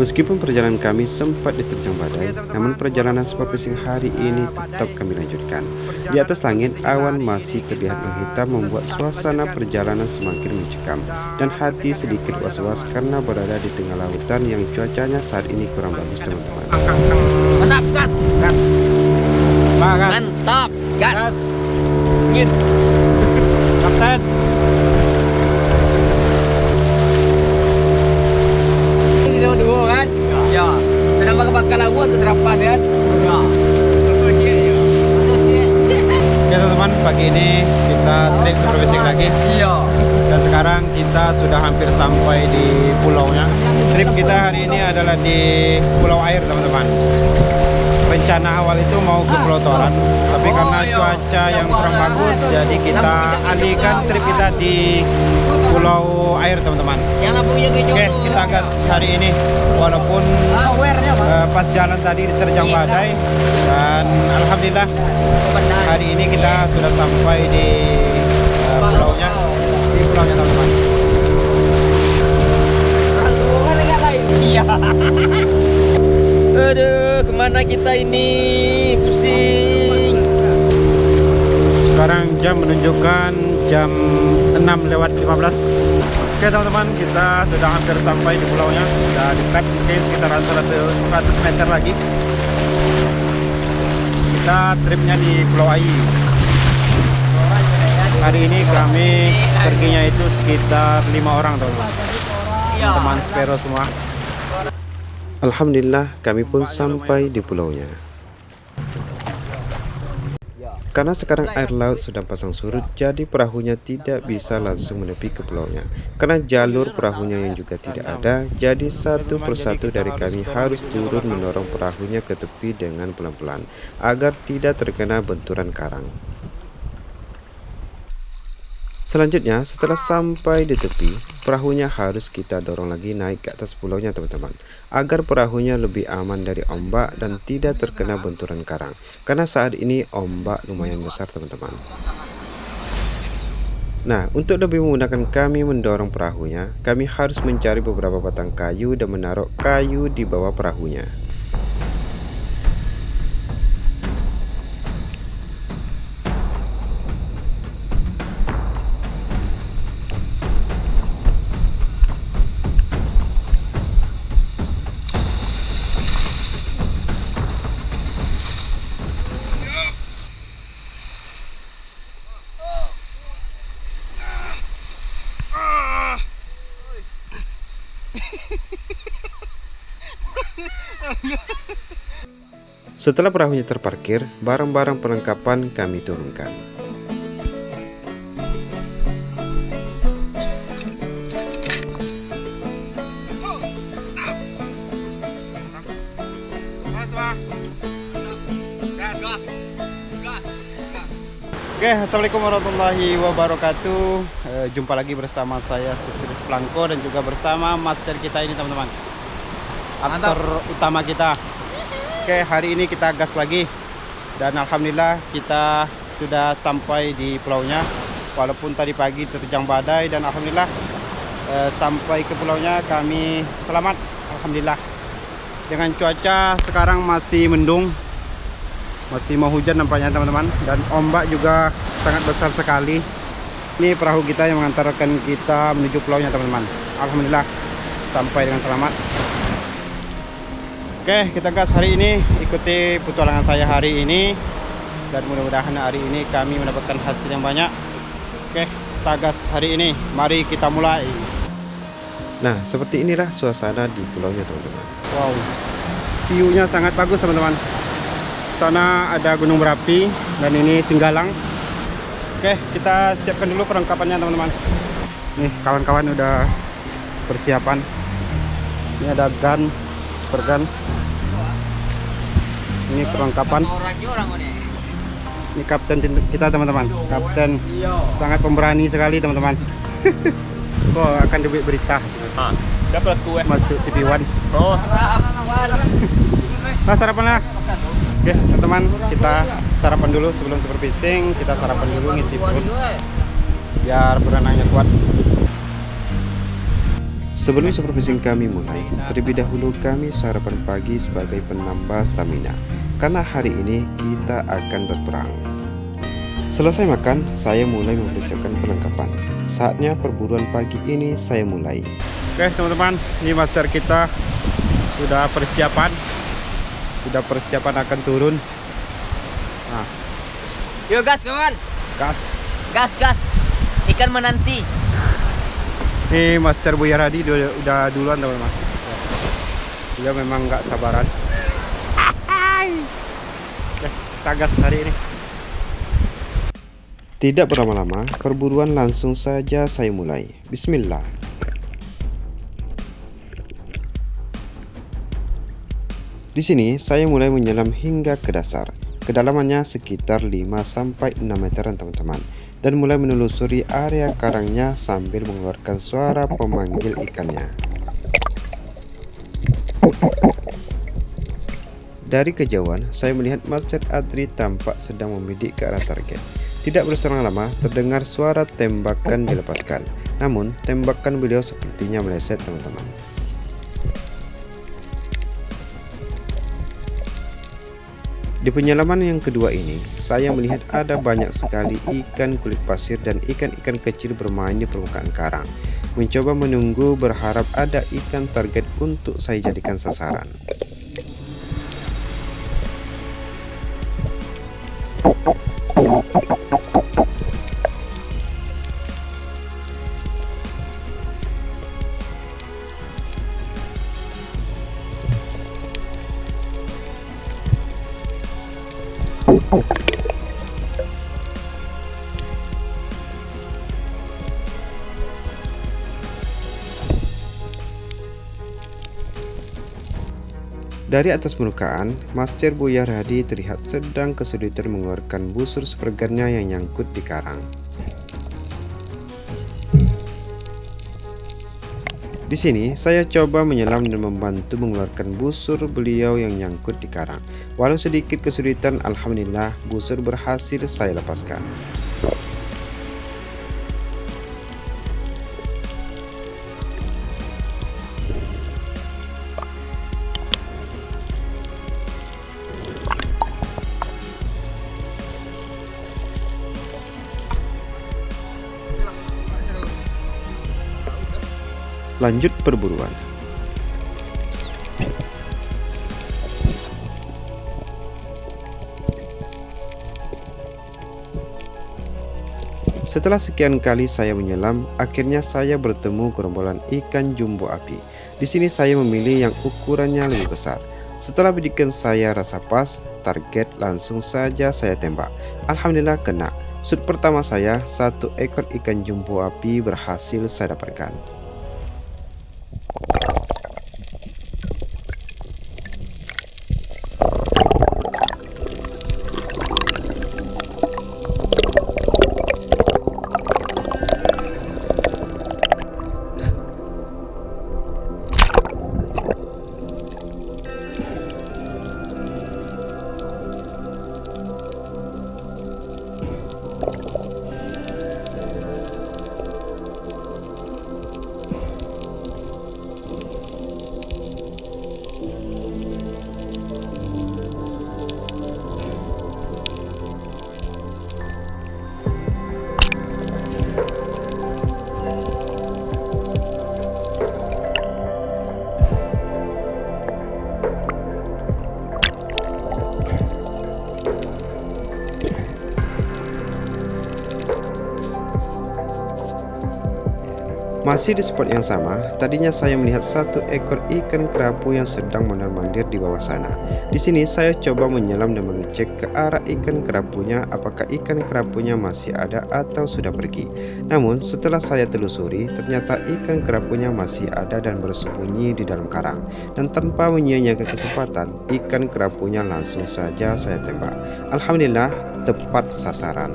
Meskipun perjalanan kami sempat diterjang badai, namun perjalanan sport fishing hari ini tetap kami lanjutkan. Di atas langit, awan masih terlihat menghitam membuat suasana perjalanan semakin mencekam, dan hati sedikit was-was karena berada di tengah lautan yang cuacanya saat ini kurang bagus, teman-teman. Mantap, gas, gas, mantap, gas, ngin, kapten. Dua kan? Ya. Sedang bakal lagu atau terapan kan? Ya. Oke teman-teman, pagi ini kita trip sport fishing lagi. Iya. Dan sekarang kita sudah hampir sampai di pulaunya. Trip kita hari ini adalah di Pulau Air, teman-teman. Rencana awal itu mau ke Pulau Toran, tapi karena cuaca yang kurang bagus, jadi kita alihkan trip kita di Pulau Air, teman-teman. Oke, kita gas hari ini, walaupun pas jalan tadi diterjang badai, dan alhamdulillah hari ini kita sudah sampai di pulaunya, teman-teman. Iya. Aduh, kemana kita ini? Pusing. Sekarang jam menunjukkan jam 6:15. Oke teman-teman, kita sudah hampir sampai di pulaunya. Sudah dekat, mungkin sekitar 100 meter lagi. Kita tripnya di Pulau Ai. Hari ini kami perginya itu sekitar 5 orang, teman-teman. Teman Spero semua. Alhamdulillah kami pun sampai di pulaunya. Karena sekarang air laut sedang pasang surut, jadi perahunya tidak bisa langsung menepi ke pulaunya. Karena jalur perahunya yang juga tidak ada, jadi satu persatu dari kami harus turun mendorong perahunya ke tepi dengan pelan-pelan, agar tidak terkena benturan karang. Selanjutnya, setelah sampai di tepi, perahunya harus kita dorong lagi naik ke atas pulaunya, teman-teman, agar perahunya lebih aman dari ombak dan tidak terkena benturan karang. Karena saat ini ombak lumayan besar, teman-teman. Nah, untuk lebih memudahkan kami mendorong perahunya, kami harus mencari beberapa batang kayu dan menaruh kayu di bawah perahunya. Setelah perahunya terparkir, barang-barang perlengkapan kami turunkan. Oke, assalamualaikum warahmatullahi wabarakatuh. Jumpa lagi bersama saya Sutris Plangko dan juga bersama master kita ini, teman-teman, aktor utama kita. Oke, hari ini kita gas lagi dan alhamdulillah kita sudah sampai di pulaunya. Walaupun tadi pagi terjang badai dan alhamdulillah sampai ke pulaunya kami selamat, alhamdulillah. Dengan cuaca sekarang masih mendung, masih mau hujan nampaknya, teman-teman, dan ombak juga sangat besar sekali. Ini perahu kita yang mengantarkan kita menuju pulaunya, teman-teman. Alhamdulillah sampai dengan selamat. Oke, kita gas hari ini, ikuti petualangan saya hari ini, dan mudah-mudahan hari ini kami mendapatkan hasil yang banyak. Oke, kita gas hari ini, mari kita mulai. Nah, seperti inilah suasana di pulaunya, teman-teman. Wow, view-nya sangat bagus, teman-teman. Sana ada gunung berapi dan ini Singgalang. Oke, kita siapkan dulu perlengkapannya, teman-teman. Nih, kawan-kawan udah persiapan. Ini ada gun, super gun. Ini perlengkapan. Ini kapten kita, teman-teman. Kapten sangat pemberani sekali, teman-teman. Oh, akan diberi berita. Dapat kue Masuk TV One. Oh. Nah, sarapan lah. Oke, teman-teman, kita sarapan dulu sebelum super fishing. Kita sarapan dulu, ngisi perut biar berenangnya kuat. Sebelum supervising kami mulai, terlebih dahulu kami sarapan pagi sebagai penambah stamina, karena hari ini kita akan berperang. Selesai makan, saya mulai mempersiapkan perlengkapan. Saatnya perburuan pagi ini saya mulai. Oke teman-teman, ini master kita sudah persiapan akan turun. Nah, Yuk gas kawan. gas. Gas. Ikan menanti. Ini Master Buya Hadi udah duluan teman-teman. Dia memang nggak sabaran. Kita gas hari ini. Tidak berlama-lama, perburuan langsung saja saya mulai. Bismillah. Di sini saya mulai menyelam hingga ke dasar. Kedalamannya sekitar 5-6 meteran teman-teman. Dan mulai menelusuri area karangnya sambil mengeluarkan suara pemanggil ikannya. Dari kejauhan, saya melihat Master Adri tampak sedang membidik ke arah target. Tidak berselang lama, terdengar suara tembakan dilepaskan. Namun, tembakan beliau sepertinya meleset teman-teman. Di penyelaman yang kedua ini, saya melihat ada banyak sekali ikan kulit pasir dan ikan-ikan kecil bermain di permukaan karang. Mencoba menunggu berharap ada ikan target untuk saya jadikan sasaran. Dari atas permukaan, Master Buya Hadi terlihat sedang kesulitan mengeluarkan busur sepergannya yang nyangkut di karang. Di sini, saya coba menyelam dan membantu mengeluarkan busur beliau yang nyangkut di karang. Walau sedikit kesulitan, alhamdulillah busur berhasil saya lepaskan. Lanjut perburuan. Setelah sekian kali saya menyelam, akhirnya saya bertemu gerombolan ikan jumbo api. Di sini saya memilih yang ukurannya lebih besar. Setelah bidikan saya rasa pas, target langsung saja saya tembak. Alhamdulillah kena. Shoot pertama saya, 1 ekor ikan jumbo api berhasil saya dapatkan. Masih di spot yang sama, tadinya saya melihat 1 ekor ikan kerapu yang sedang mondar-mandir di bawah sana. Di sini saya coba menyelam dan mengecek ke arah ikan kerapunya apakah ikan kerapunya masih ada atau sudah pergi. Namun setelah saya telusuri, ternyata ikan kerapunya masih ada dan bersembunyi di dalam karang. Dan tanpa menyia-nyiakan kesempatan, ikan kerapunya langsung saja saya tembak. Alhamdulillah tepat sasaran.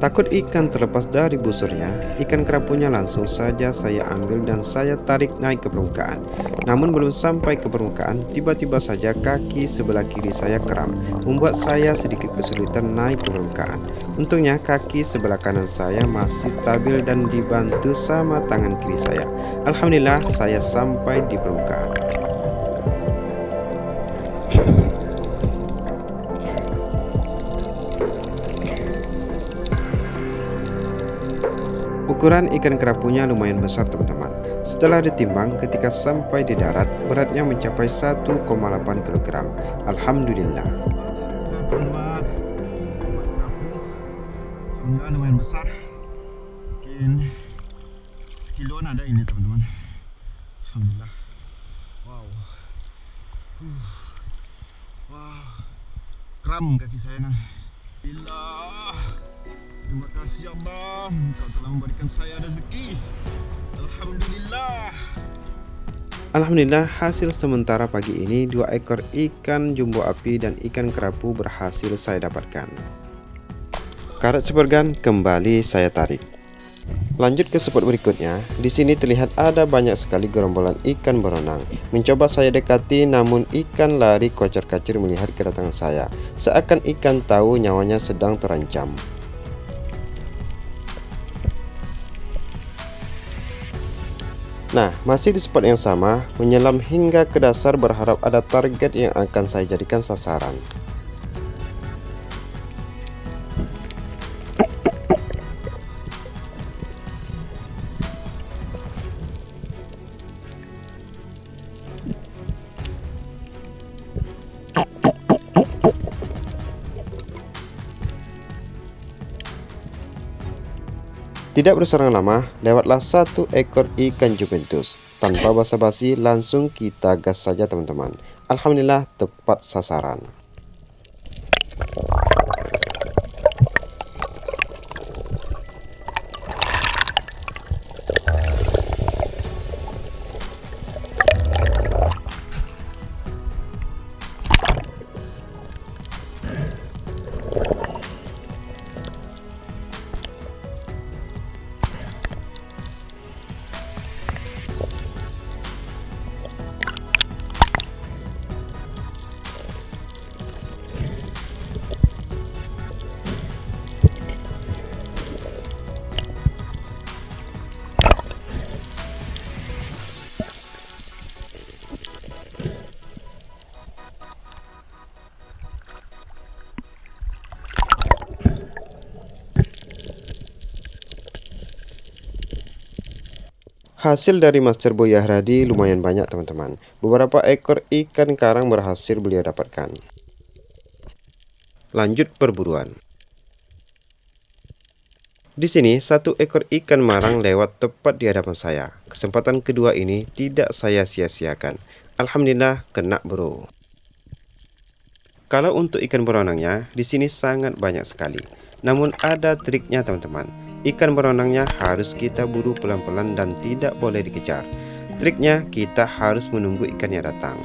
Takut ikan terlepas dari busurnya, ikan kerapunya langsung saja saya ambil dan saya tarik naik ke permukaan. Namun belum sampai ke permukaan, tiba-tiba saja kaki sebelah kiri saya kram, membuat saya sedikit kesulitan naik ke permukaan. Untungnya kaki sebelah kanan saya masih stabil dan dibantu sama tangan kiri saya. Alhamdulillah saya sampai di permukaan. Ukuran ikan kerapunya lumayan besar teman-teman. Setelah ditimbang ketika sampai di darat, beratnya mencapai 1,8 kg. Alhamdulillah. Teman-teman, alhamdulillah lumayan besar. Mungkin sekiloan ada ini teman-teman. Alhamdulillah. Wow. Wow. Kram kaki saya nah. Alhamdulillah. Terima kasih Allah, Engkau telah memberikan saya rezeki. Alhamdulillah. Alhamdulillah hasil sementara pagi ini 2 ekor ikan jumbo api dan ikan kerapu berhasil saya dapatkan. Karet sepergan kembali saya tarik. Lanjut ke spot berikutnya. Di sini terlihat ada banyak sekali gerombolan ikan berenang. Mencoba saya dekati, namun ikan lari kocar-kacir melihat kedatangan saya. Seakan ikan tahu nyawanya sedang terancam. Nah, masih di spot yang sama, menyelam hingga ke dasar berharap ada target yang akan saya jadikan sasaran. Tidak berselang lama, lewatlah 1 ekor ikan Juventus. Tanpa basa-basi, langsung kita gas saja teman-teman. Alhamdulillah tepat sasaran. Hasil dari Master Buya Hradi lumayan banyak teman-teman. Beberapa ekor ikan karang berhasil beliau dapatkan. Lanjut perburuan. Di sini 1 ekor ikan marang lewat tepat di hadapan saya. Kesempatan kedua ini tidak saya sia-siakan. Alhamdulillah kena bro. Kalau untuk ikan beronangnya di sini sangat banyak sekali. Namun ada triknya teman-teman. Ikan beronangnya harus kita buru pelan-pelan dan tidak boleh dikejar. Triknya kita harus menunggu ikannya datang.